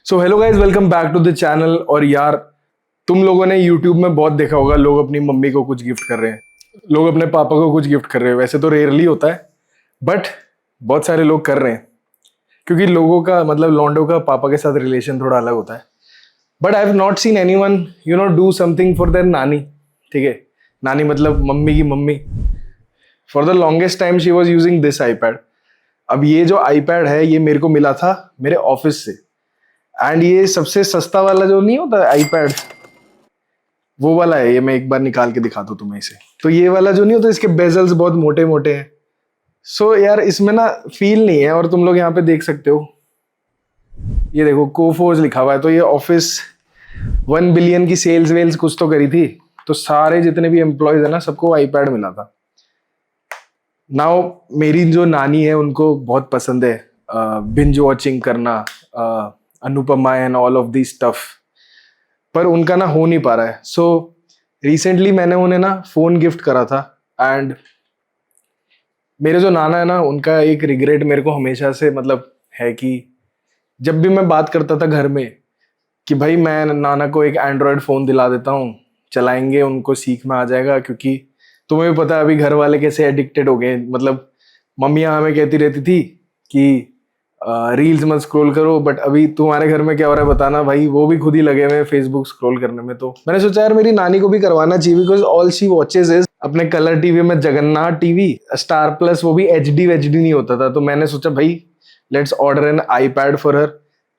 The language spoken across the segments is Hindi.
So hello guys, welcome back to the channel. और यार, तुम लोगों ने यूट्यूब में बहुत देखा होगा, लोग अपनी मम्मी को कुछ गिफ्ट कर रहे हैं, लोग अपने पापा को कुछ गिफ्ट कर रहे हैं। वैसे तो रेयरली होता है, बट बहुत सारे लोग कर रहे हैं क्योंकि लोगों का मतलब लॉन्डो का पापा के साथ रिलेशन थोड़ा अलग होता है। But I have not seen anyone do something for their नानी। ठीक है, नानी मतलब मम्मी की mummy. For the longest time she was using this iPad. अब ये जो आईपैड है ये मेरे को मिला था मेरे ऑफिस से, एंड ये सबसे सस्ता वाला जो नहीं होता आईपैड, वो वाला है। ये मैं एक बार निकाल के दिखाता हूँ तुम्हें इसे। तो ये वाला जो नहीं होता, इसके बेजल्स बहुत मोटे मोटे हैं। सो यार, इसमें ना फील नहीं है। और तुम लोग यहाँ पे देख सकते हो, ये देखो कोफोर्ज लिखा हुआ है। तो ये ऑफिस 1 बिलियन की सेल्स वेल्स कुछ तो करी थी, तो सारे जितने भी एम्प्लॉयज है ना, सबको आईपैड मिला था। नाउ मेरी जो नानी है उनको बहुत पसंद है बिंज वॉचिंग करना, Anupama and all of the stuff, पर उनका ना हो नहीं पा रहा है। सो रिसेंटली मैंने उन्हें ना फोन गिफ्ट करा था। एंड मेरे जो नाना है ना, उनका एक रिग्रेट मेरे को हमेशा से मतलब है कि जब भी मैं बात करता था घर में कि भाई मैं नाना को एक एंड्रॉयड फोन दिला देता हूँ, चलाएंगे, उनको सीख में आ जाएगा। क्योंकि तुम्हें भी पता है अभी घर वाले कैसे एडिक्टेड हो गए। मतलब मम्मियाँ हमें कहती रहती थी कि रील्स मत स्क्रॉल करो, बट अभी तुम्हारे घर में क्या हो रहा है बताना भाई, वो भी खुद ही लगे हुए फेसबुक स्क्रॉल करने में। तो मैंने सोचा यार मेरी नानी को भी करवाना चाहिए, because all she watches is अपने कलर टीवी में जगन्नाथ टीवी, स्टार प्लस, वो भी एचडी वेचडी नहीं होता था। तो मैंने सोचा भाई let's order N iPad for her.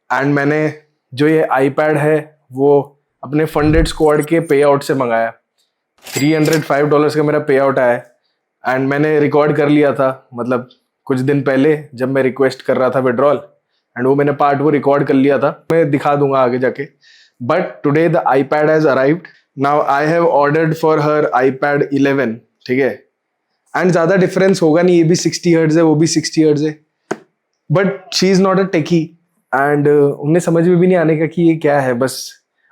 And मैंने जो ये आईपैड है वो अपने फंडेड स्क्वाड के पे आउट से मंगाया। $305 का मेरा पे आउट आया। एंड मैंने रिकॉर्ड कर लिया था, मतलब कुछ दिन पहले जब मैं रिक्वेस्ट कर रहा था विड्रॉल, एंड वो मैंने पार्ट वो रिकॉर्ड कर लिया था, मैं दिखा दूंगा आगे जाके। But today the iPad has arrived. Now I have ordered for her iPad 11। ठीक है, एंड ज्यादा डिफरेंस होगा नहीं, ये भी 60 हर्ट्ज है, वो भी 60 हर्ट्ज है, but she is not a techie. And उन्हें समझ में भी नहीं आने का कि ये क्या है। बस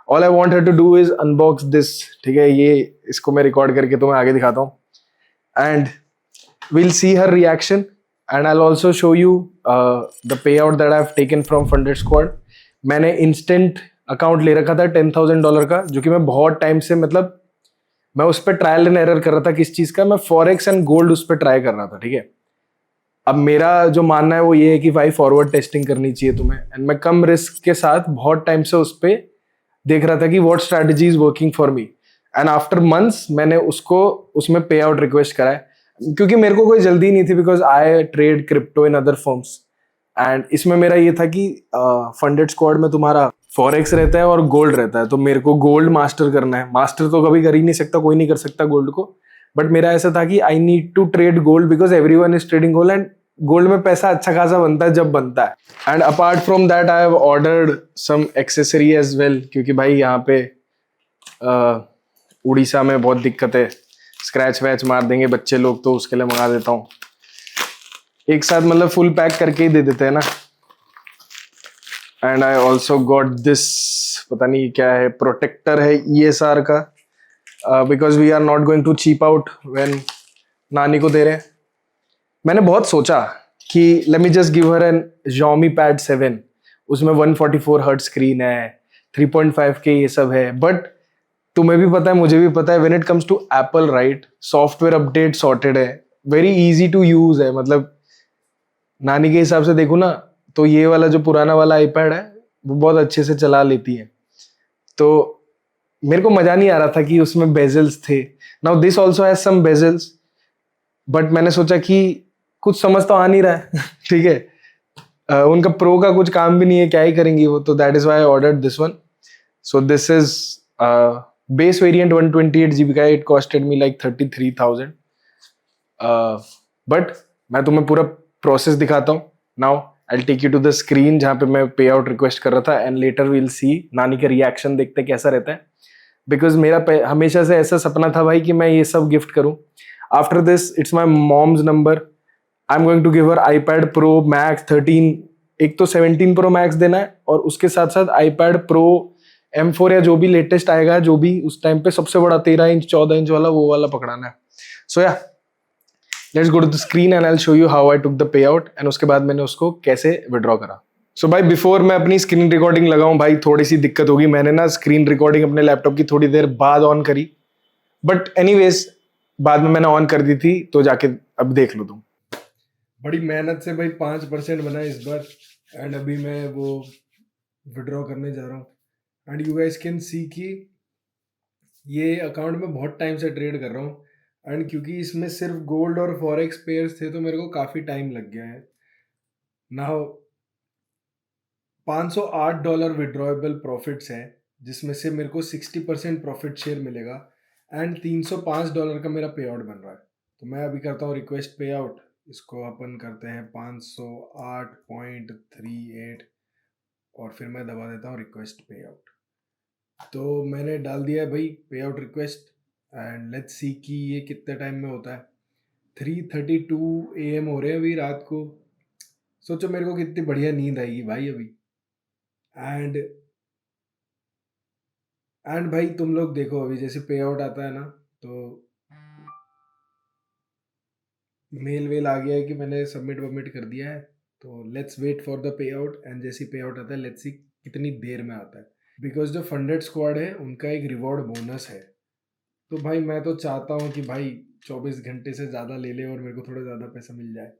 all I want her to do is unbox this. ठीक है, ये इसको मैं रिकॉर्ड करके तुम्हें आगे दिखाता हूँ, and we'll see her reaction, and I'll also show you the payout that I've taken from Funded Squad. मैंने instant account ले रखा था $10,000 का, जो कि मैं बहुत टाइम से मतलब मैं उस पर ट्रायल एंड एरर कर रहा था। किस चीज़ का? मैं फॉरेक्स एंड गोल्ड उस पर ट्राई कर रहा था। ठीक है, अब मेरा जो मानना है वो ये है कि भाई फॉरवर्ड टेस्टिंग करनी चाहिए तुम्हें, एंड मैं कम रिस्क के साथ बहुत टाइम से उस पर देख रहा था कि what strategy is working for me. And after months मैंने उसको उसमें पे आउट रिक्वेस्ट करा है, क्योंकि मेरे को कोई जल्दी नहीं थी, because I trade crypto in other forms. And इसमें मेरा ये था कि फंडेड स्क्वाड में तुम्हारा फॉरेक्स रहता है और गोल्ड रहता है, तो मेरे को गोल्ड मास्टर करना है। मास्टर तो कभी कर ही नहीं सकता, कोई नहीं कर सकता गोल्ड को, बट मेरा ऐसा था कि I need to trade gold because everyone is trading gold, and gold में पैसा अच्छा खासा बनता है जब बनता है। And apart from that I have ordered some accessory as well, क्योंकि भाई यहाँ पे उड़ीसा में बहुत दिक्कत है, स्क्रैच वैच मार देंगे बच्चे लोग, तो उसके लिए मंगा देता हूँ एक साथ, मतलब फुल पैक करके ही दे देते हैं ना। And I also got this, पता नहीं क्या है, प्रोटेक्टर है ESR का, because we are not going to cheap out when नानी को दे रहे हैं। मैंने बहुत सोचा कि let me just give her an Xiaomi Pad 7, उसमें 144 हर्ट्ज स्क्रीन है, 3.5K ये सब है, बट तुम्हें भी पता है मुझे भी पता है, when it comes to Apple right, software update sorted है, वेरी इजी टू यूज है। मतलब नानी के हिसाब से देखो ना, तो ये वाला जो पुराना वाला आईपैड है वो बहुत अच्छे से चला लेती है। तो मेरे को मजा नहीं आ रहा था कि उसमें बेजल्स थे। Now this also has some bezels, but मैंने सोचा कि कुछ समझ तो आ नहीं रहा है ठीक है, उनका प्रो का कुछ काम भी नहीं है, क्या ही करेंगी वो, तो that is why I ordered this one. So this is base variant 128 GB का, it costed me like 33,000। But मैं तुम्हें पूरा प्रोसेस दिखाता हूँ। Now I will take you to the screen जहाँ पे मैं पे आउट रिक्वेस्ट कर रहा था, एंड लेटर वील सी नानी का रिएक्शन, देखते हैं कैसा रहता है। बिकॉज मेरा हमेशा से ऐसा सपना था भाई कि मैं ये सब गिफ्ट करूँ। After this it's my mom's number, I am going to give her iPad Pro Max 13, एक तो 17 Pro Max देना है, और उसके साथ साथ iPad Pro M4 या जो भी लेटेस्ट आएगा, जो भी उस टाइम पे सबसे बड़ा 13 इंच 14 इंच वाला, वो वाला पकड़ाना है। So yeah let's go to the screen and I will show you how I took the payout, and उसके बाद मैंने उसको कैसे विड्रॉ करा। सो भाई बिफोर मैं अपनी स्क्रीन रिकॉर्डिंग लगाऊं भाई, थोड़ी सी दिक्कत होगी। मैंने ना स्क्रीन रिकॉर्डिंग अपने लैपटॉप की थोड़ी देर बाद ऑन करी, बट एनीवेज बाद में मैंने ऑन कर दी थी, तो जाके अब देख लो तुम। बड़ी मेहनत से भाई 5% बना इस बार, एंड अभी मैं वो विड्रॉ करने जा रहा हूँ। एंड यू गाइस कैन सी कि ये अकाउंट में बहुत टाइम से ट्रेड कर रहा हूँ, एंड क्योंकि इसमें सिर्फ गोल्ड और फॉरेक्स पेयर्स थे तो मेरे को काफ़ी टाइम लग गया है। नाउ $508 विड्रॉएबल प्रॉफिट्स हैं, जिसमें से मेरे को 60% प्रॉफिट शेयर मिलेगा, एंड $305 का मेरा पे आउट बन रहा है। तो मैं अभी करता हूँ रिक्वेस्ट पे आउट। इसको अपन करते हैं 508.38 और फिर मैं दबा देता हूँ रिक्वेस्ट पे आउट। तो मैंने डाल दिया है भाई पे out request, and let's see कि ये कितने टाइम में होता है। 3:32 AM हो रहे हैं अभी रात को। सोचो मेरे को कितनी बढ़िया नींद आएगी भाई अभी। एंड भाई तुम लोग देखो, अभी जैसे पे आउट आता है ना, तो मेल वेल आ गया है कि मैंने सबमिट वमिट कर दिया है। तो let's wait for the payout, and जैसे पे आउट आता है लेट्स सी कितनी देर में आता है, बिकॉज जो फंडेड स्क्वाड है उनका एक रिवॉर्ड बोनस है। तो भाई मैं तो चाहता हूँ कि भाई 24 घंटे से ज़्यादा ले ले और मेरे को थोड़ा ज़्यादा पैसा मिल जाए।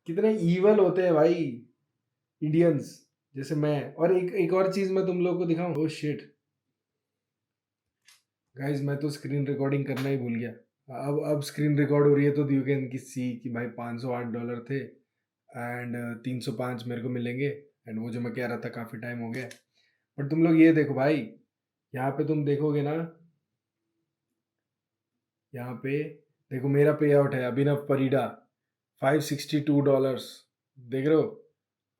कितने ईवल होते हैं भाई इंडियंस जैसे मैं। और एक और चीज़ मैं तुम लोगों को दिखाऊं। ओह शिट गाइज, मैं तो स्क्रीन रिकॉर्डिंग करना ही भूल गया। अब स्क्रीन रिकॉर्ड हो रही है तो यू कैन सी कि भाई $508 थे, एंड 305 मेरे को मिलेंगे। एंड वो जो मैं कह रहा था काफ़ी टाइम हो गया। बट तुम लोग ये देखो भाई, यहाँ पे तुम देखोगे ना, यहाँ पे देखो मेरा पे आउट है अभिनव परिडा $562, देख रहे हो।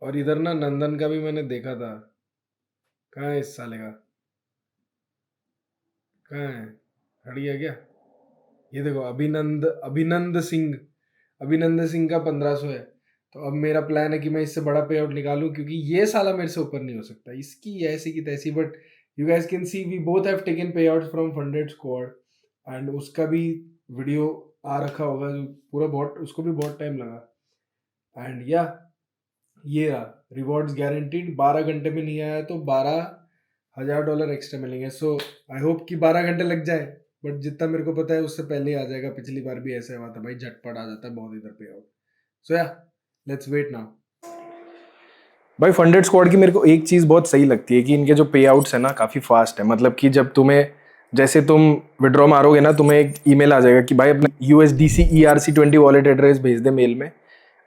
और इधर ना नंदन का भी मैंने देखा था, कहाँ है इस साले का, कहाँ है, हट गया क्या। ये देखो अभिनंद सिंह का 1500 है। तो अब मेरा प्लान है कि मैं इससे बड़ा पे आउट निकालूं, क्योंकि ये साला मेरे से ऊपर नहीं हो सकता, इसकी ऐसी की तैसी। But you guys can see we both have taken payout from funded squad, and उसका भी वीडियो आ रखा होगा जो पूरा, बहुत उसको भी बहुत टाइम लगा। एंड या ये रहा रिवॉर्ड्स गारंटीड। 12 घंटे में नहीं आया तो $12,000 एक्स्ट्रा मिलेंगे। सो आई होप कि 12 घंटे लग जाए, बट जितना मेरे को पता है उससे पहले ही आ जाएगा। पिछली बार भी ऐसा हुआ था भाई, झटपट आ जाता है बहुत इधर पे out. So yeah let's wait now. भाई फंडेड स्क्वाड की मेरे को एक चीज़ बहुत सही लगती है कि इनके जो पे आउट्स है ना काफ़ी फास्ट है। मतलब कि जब तुम्हें, जैसे तुम विड्रॉ मारोगे ना, तुम्हें एक ईमेल आ जाएगा कि भाई अपना USDC ERC20 वॉलेट एड्रेस भेज दे मेल में।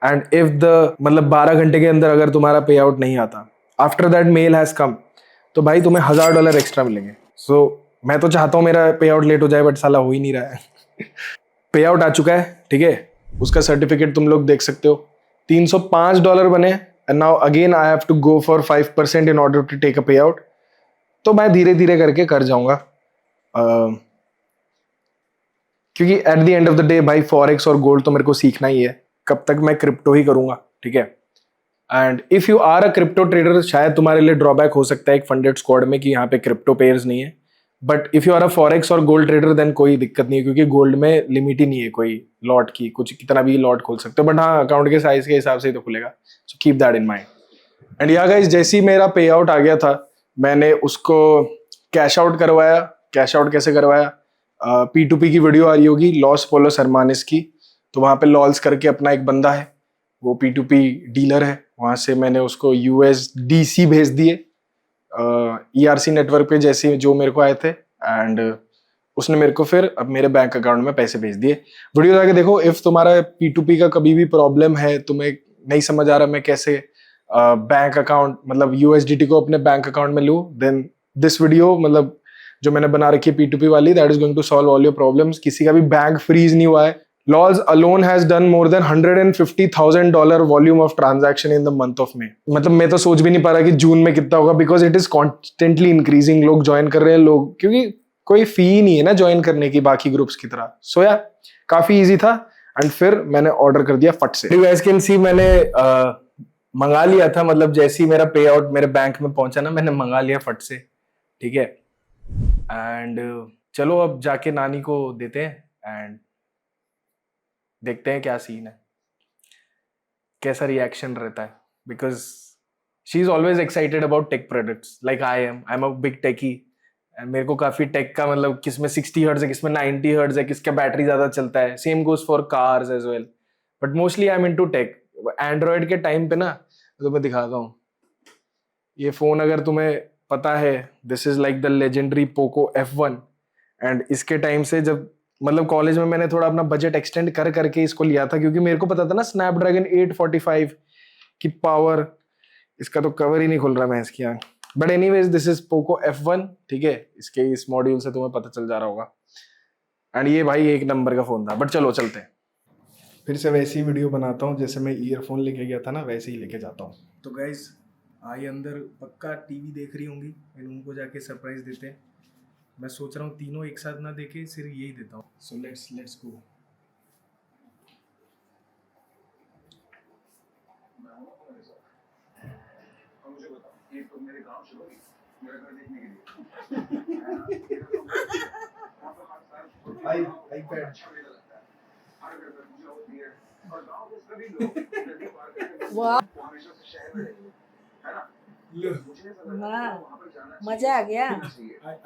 एंड इफ द मतलब 12 घंटे के अंदर अगर तुम्हारा पे आउट नहीं आता, after that mail has come, तो भाई तुम्हें $1000 एक्स्ट्रा मिलेंगे। सो मैं तो चाहता हूँ मेरा पे आउट लेट हो जाए, बट साला हो ही नहीं रहा है। पे आउट आ चुका है, ठीक है, उसका सर्टिफिकेट तुम लोग देख सकते हो। $305 बने, and now again I have to go for 5% in order to take a payout. तो मैं धीरे धीरे करके कर जाऊंगा, क्योंकि at the end of the day भाई फॉरेक्स और गोल्ड तो मेरे को सीखना ही है। कब तक मैं क्रिप्टो ही करूंगा, ठीक है। And if you are a crypto trader, शायद तुम्हारे लिए ड्रॉबैक हो सकता है एक फंडेड स्क्वाड में कि यहाँ पे क्रिप्टो पेयर्स नहीं है। But if you are a forex और गोल्ड ट्रेडर देन कोई दिक्कत नहीं है, क्योंकि गोल्ड में लिमिट ही नहीं है कोई लॉट की, कुछ कितना भी लॉट खोल सकते हो। बट हाँ, अकाउंट के साइज के हिसाब से ही तो खुलेगा। So keep that in mind. And या गाइस, जैसे ही मेरा पे आउट आ गया था, मैंने उसको कैश आउट करवाया। कैश आउट कैसे करवाया, P2P की वीडियो आ रही होगी लॉस पोलोस हरमानिस की। तो वहाँ पे लॉल्स करके अपना एक बंदा है, वो P2P डीलर है, वहाँ से मैंने उसको USDC भेज दिए ERC नेटवर्क पे जैसे जो मेरे को आए थे। एंड उसने मेरे को फिर अब मेरे बैंक अकाउंट में पैसे भेज दिए। वीडियो जाके देखो। इफ तुम्हारा P2P का कभी भी प्रॉब्लम है, तुम्हें नहीं समझ आ रहा मैं कैसे बैंक अकाउंट मतलब USDT को अपने बैंक अकाउंट में लूँ, देन दिस वीडियो मतलब जो मैंने बना रखी है P2P वाली, that is going to solve all your problems. किसी का भी बैंक फ्रीज नहीं हुआ है। Lodge alone has done more than $150,000 volume of transaction in the month of May. मतलब मैं तो सोच भी नहीं पा रहा कि जून में कितना होगा, because it is constantly increasing. लोग ज्वाइन कर रहे हैं लोग, क्योंकि कोई फी नहीं है ना ज्वाइन करने की बाकी ग्रुप्स की तरह। सो या काफी इजी था। एंड फिर मैंने ऑर्डर कर दिया फट से। यू गाइस कैन सी मैंने मंगा लिया था, मतलब जैसे ही मेरा पे आउट मेरे बैंक में पहुंचा ना, मैंने मंगा लिया फट से, ठीक है। एंड चलो अब जाके नानी को देते हैं एंड देखते हैं क्या सीन है, कैसा रिएक्शन रहता है। because she's always excited about tech products like I am. I'm a big techie and मेरे को काफी टेक का मतलब किसमें 60 हर्ट्ज है, किसमें 90 हर्ट्ज है, किसका बैटरी ज्यादा चलता है. Same goes for cars as well, but mostly I am into tech. Android के टाइम पे ना, तो मैं दिखाता हूँ ये फोन. अगर तुम्हें पता है, this is like the legendary Poco F1. And इसके टाइम से जब मतलब कॉलेज में मैंने थोड़ा अपना बजट एक्सटेंड कर करके इसको लिया था, क्योंकि मेरे को पता था ना स्नैपड्रैगन 845 की पावर. इसका तो कवर ही नहीं खुल रहा मैं इसकी आंख. But anyways this is Poco F1. ठीक है, इसके इस मॉड्यूल से तुम्हें पता चल जा रहा होगा. एंड ये भाई एक नंबर का फोन था. बट चलो चलते हैं. फिर से वैसी वीडियो बनाता हूँ जैसे मैं ईयरफोन लेके गया था ना, वैसे ही लेके जाता हूँ. तो गाइज आई अंदर पक्का टीवी देख रही होंगी, एंड उनको जाके सरप्राइज देते हैं. मैं सोच रहा हूँ तीनों एक साथ ना देखे, सिर्फ यही देता हूँ. So let's go. मुझे बताओ, ये तुम मेरे गांव चलोगी मेरा घर देखने के लिए? आई पैड अच्छा मेरा लगता है. हर घर पर पूजा होती है और गांव के सभी लोग नदी पार करके वाह हमेशा से शहर में रहते हैं ना. मुझे वहां पर जाना मजा आ गया.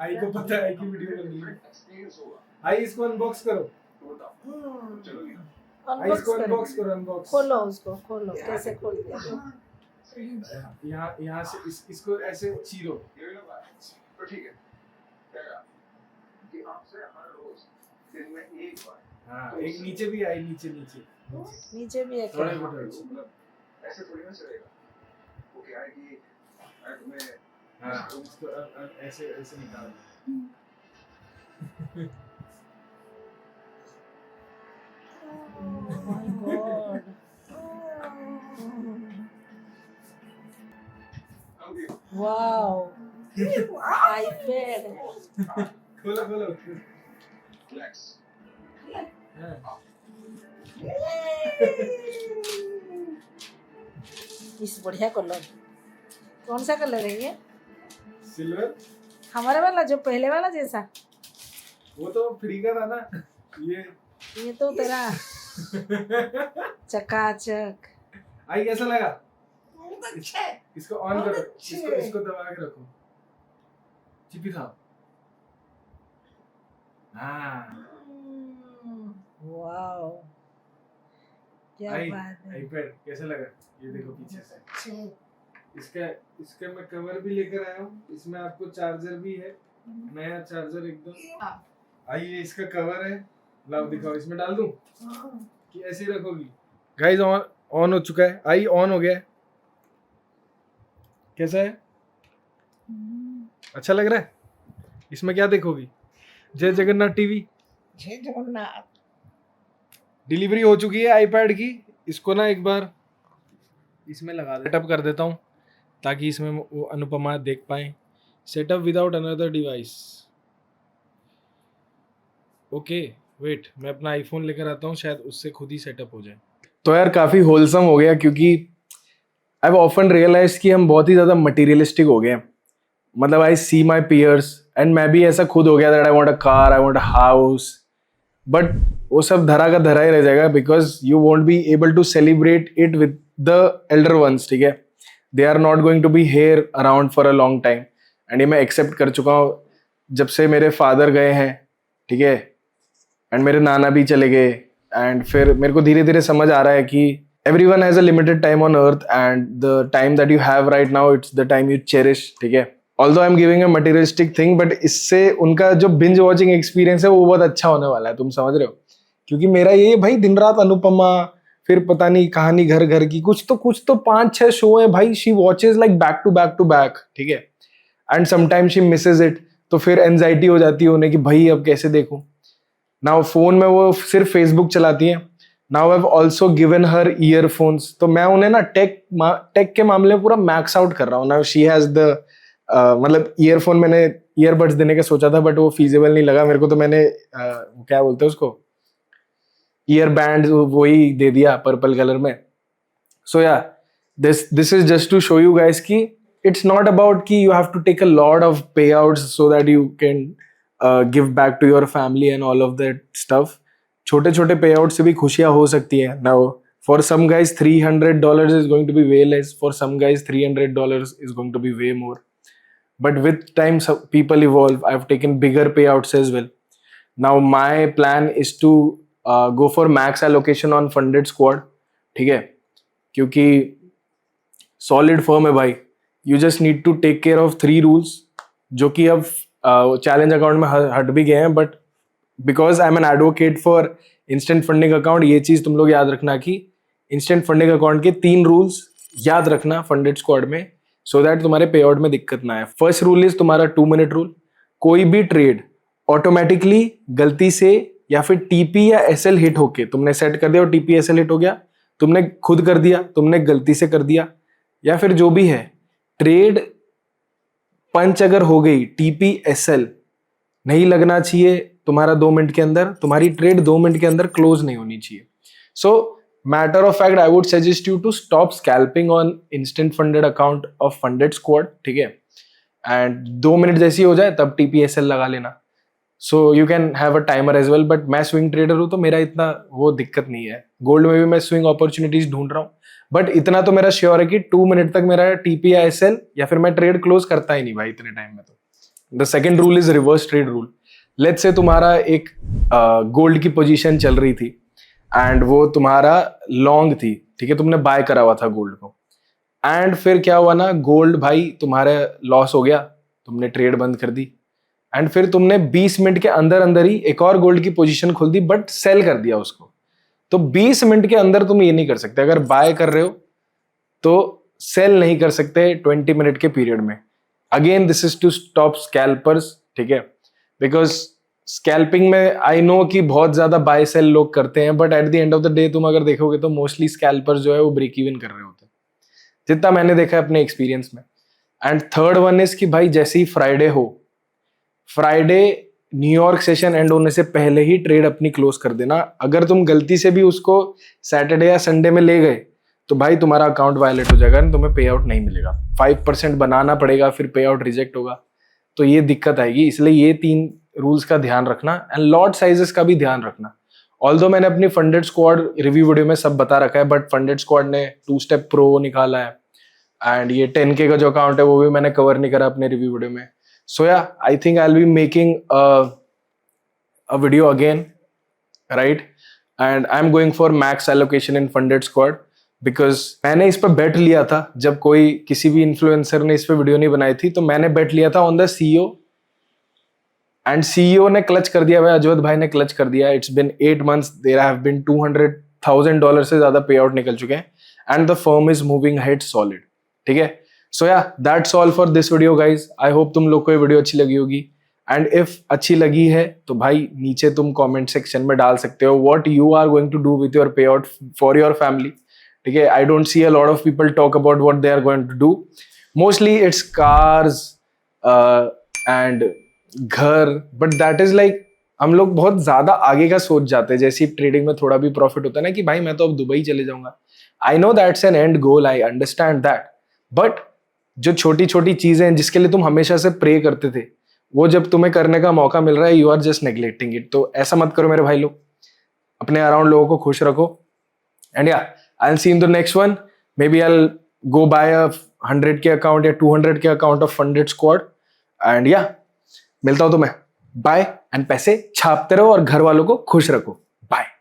आई को पता है कि वीडियो करनी है. एक्सपीरियंस होगा. आई इसको अनबॉक्स करो. बताओ चलोगी? आई इसको अनबॉक्स करो. अनबॉक्स खोलो, उसको खोलो. कैसे खोलते हैं? यहाँ से इसको ऐसे चीरो. तो ठीक है, कि आपसे हर रोज दिन में एक बार. हाँ, एक नीचे भी आई. नीचे भी है. थोड़ा मतलब ऐसे थोड़ी ना चलेगा. वो क्या है कि तुम्हें हाँ उसको अब ऐसे निकाल. Oh my God. Wow. iPad. खोलो. Flex. इस बढ़िया कलर. कौन सा कलर है ये? सिल्वर. हमारे वाला जो पहले वाला जैसा. वो तो फ्री का था ना. ये तो तेरा चकाचक. आई कैसा लगा? इसको ऑन करो. इसको दबा के रखो. चिपी था. हाँ. वाओ, क्या बात है. आईपैड कैसा लगा? ये देखो पीछे से. इसका मैं कवर भी लेकर आया हूँ. इसमें आपको चार्जर भी है, नया चार्जर एकदम. आइए इसका कवर है. लाओ दिखाओ. इसमें डाल दूं कि ऐसे ही रखोगी? गाइस ऑन हो चुका है. आई ऑन हो गया है. कैसा है? अच्छा लग रहा है? इसमें क्या देखोगी? जय जगन्नाथ टीवी. जय जगन्नाथ. डिलीवरी हो चुकी है आईपैड की. इसको ना एक बार इसमें लगा सेटअप कर देता हूँ ताकि इसमें वो अनुपमा देख पाए. Setup without another device. Okay wait, मैं अपना आईफोन लेकर आता हूँ, शायद उससे खुद ही सेटअप हो जाए. तो यार काफ़ी होलसम हो गया, क्योंकि आई हैव ऑफन रियलाइज कि हम बहुत ही ज़्यादा मटीरियलिस्टिक हो गए. मतलब आई सी माई पीयर्स एंड मैं भी ऐसा खुद हो गया that I want a car, I want a house. But वो सब धरा का धरा ही रह जाएगा, because you won't be able to celebrate it with the elder ones. ठीक है, they are not going to be here around for a long time. And ये मैं एक्सेप्ट कर चुका हूँ जब से मेरे फादर गए हैं. ठीक है, एंड मेरे नाना भी चले गए. एंड फिर मेरे को धीरे धीरे समझ आ रहा है कि everyone has a limited time on earth, and the time that you have right now, it's the time you cherish. ठीक है, although I'm giving a materialistic thing, but इससे उनका जो binge watching experience है वो बहुत अच्छा होने वाला है. तुम समझ रहे हो? क्योंकि मेरा ये भाई दिन रात अनुपमा, फिर पता नहीं कहानी घर घर की, कुछ तो 5-6 शो है भाई. She watches like back to back. ठीक है, and sometime she misses it. तो फिर एंजाइटी हो जाती है उन्हें कि भाई अब कैसे देखूं. नाउ फोन में वो सिर्फ फेसबुक चलाती है. Now I have also given her earphones. तो मैं उन्हें ना टेक के मामले में पूरा मैक्स आउट कर रहा हूँ. नाउ शी हैज द मतलब ईयरफोन मैंने ईयरबड्स देने का सोचा था, बट वो फीजिबल नहीं लगा मेरे को. तो मैंने क्या बोलते हैं उसको, ईयर बैंड वही दे दिया पर्पल कलर में. So yeah this is just to show you guys कि इट्स नॉट अबाउट कि you have to take a lot of payouts so that you can give back to your family and all of that stuff. छोटे छोटे पे आउट से भी खुशियां हो सकती है. Now For some guys, $300 is going to be way less. For some guys, $300 is going to be way more. But with time, people evolve. I've taken bigger payouts as well. Now my plan is to go for max allocation on funded squad. ठीक है, क्योंकि सॉलिड फर्म है भाई. You just need to take care of 3 rules, जो कि अब चैलेंज अकाउंट में हट भी गए हैं. But because I am an advocate for instant funding account, ये चीज तुम लोग याद रखना कि इंस्टेंट फंडिंग अकाउंट के 3 रूल्स याद रखना फंडेड स्क्वाड में, सो दैट तुम्हारे पे आउट में दिक्कत ना आए. फर्स्ट रूल इज तुम्हारा 2 मिनट रूल. कोई भी ट्रेड ऑटोमेटिकली गलती से या फिर टीपी या एसएल हिट होके तुमने सेट कर दिया और टीपी एसएल हिट हो गया, तुमने खुद कर दिया, तुमने गलती से कर दिया, या फिर जो भी है, ट्रेड पंच अगर हो गई, टीपी एसएल नहीं लगना चाहिए तुम्हारा 2 मिनट के अंदर, तुम्हारी ट्रेड 2 मिनट के अंदर क्लोज नहीं होनी चाहिए. So matter of fact, I would suggest you to stop scalping on instant funded account of funded squad. ठीक है, एंड 2 मिनट जैसी हो जाए तब टीपीएसएल लगा लेना. So you can have a timer as well. But मैं स्विंग ट्रेडर हूं तो मेरा इतना वो दिक्कत नहीं है. गोल्ड में भी मैं स्विंग अपॉर्चुनिटीज ढूंढ रहा हूँ, बट इतना तो मेरा श्योर है कि 2 मिनट तक मेरा टीपी या एसएल या फिर मैं ट्रेड क्लोज करता ही नहीं भाई इतने टाइम में. तो the second rule is reverse trade rule. Let's say तुम्हारा एक गोल्ड की पोजीशन चल रही थी एंड वो तुम्हारा लॉन्ग थी. ठीक है, तुमने बाय करा हुआ था गोल्ड को, एंड फिर क्या हुआ ना, गोल्ड भाई तुम्हारा लॉस हो गया, तुमने ट्रेड बंद कर दी, एंड फिर तुमने 20 मिनट के अंदर अंदर ही एक और गोल्ड की पोजीशन खोल दी, बट सेल कर दिया उसको. तो 20 मिनट के अंदर तुम ये नहीं कर सकते. अगर बाय कर रहे हो तो सेल नहीं कर सकते 20 मिनट के पीरियड में. Again this is to stop scalpers. ठीक है, बिकॉज स्कैल्पिंग में आई नो कि बहुत ज्यादा बाय सेल लोग करते हैं, but at the end of the day तुम अगर देखोगे तो मोस्टली स्कैल्पर्स जो है वो ब्रेक इवन कर रहे होते हैं, जितना मैंने देखा है अपने एक्सपीरियंस में. एंड थर्ड वन इज कि भाई जैसे ही फ्राइडे हो, फ्राइडे न्यूयॉर्क सेशन एंड होने से पहले ही ट्रेड अपनी क्लोज कर देना. अगर तुम गलती से भी उसको सैटरडे या संडे में ले गए तो भाई तुम्हारा अकाउंट वायलेट हो जाएगा, तुम्हें पे आउट नहीं मिलेगा. 5% बनाना पड़ेगा, फिर पे आउट रिजेक्ट होगा, तो ये दिक्कत आएगी. इसलिए ये 3 रूल्स का ध्यान रखना, एंड लॉट साइजेस का भी ध्यान रखना. ऑल्दो मैंने अपनी फंडेड स्क्वाड रिव्यू वीडियो में सब बता रखा है, बट फंडेड स्क्वाड ने 2 स्टेप प्रो निकाला है, एंड ये 10K का जो अकाउंट है वो भी मैंने कवर नहीं करा अपने रिव्यू वीडियो में. So yeah, I think I'll be making a video again, right? And I'm going for max allocation in funded squad because मैंने इस पर बेट लिया था. जब कोई किसी भी इन्फ्लुएंसर ने इस पे वीडियो नहीं बनाई थी तो मैंने बेट लिया था on the CEO, and CEO ने क्लच कर दिया भाई. अजवत भाई ने क्लच कर दिया. It's been 8 months, there have been $200,000 से ज्यादा पे आउट निकल चुके हैं, and the firm is moving head solid. ठीक है, so yeah that's all for this video guys. I hope तुम लोग को ये वीडियो अच्छी लगी होगी, एंड इफ अच्छी लगी है तो भाई नीचे तुम कमेंट सेक्शन में डाल सकते हो what you are going to do with your payout for your family. ठीक है, I don't see a lot of people talk about what they are going to do. Mostly it's cars and घर, बट दैट इज लाइक हम लोग बहुत ज्यादा आगे का सोच जाते हैं. जैसे ट्रेडिंग में थोड़ा भी प्रॉफिट होता है ना कि भाई मैं तो अब दुबई चले जाऊंगा. I know that's an and goal, I understand that, but जो छोटी छोटी चीजें हैं जिसके लिए तुम हमेशा से प्रे करते थे, वो जब तुम्हें करने का मौका मिल रहा है, you are just neglecting it. तो ऐसा मत करो मेरे भाई लोग, अपने अराउंड लोगों को खुश रखो. And yeah I will see in the next one. Maybe I will go by a 100K account या 200K account of funded squad. And yeah मिलता हूं तुम्हें. बाय, एंड पैसे छापते रहो और घर वालों को खुश रखो. बाय.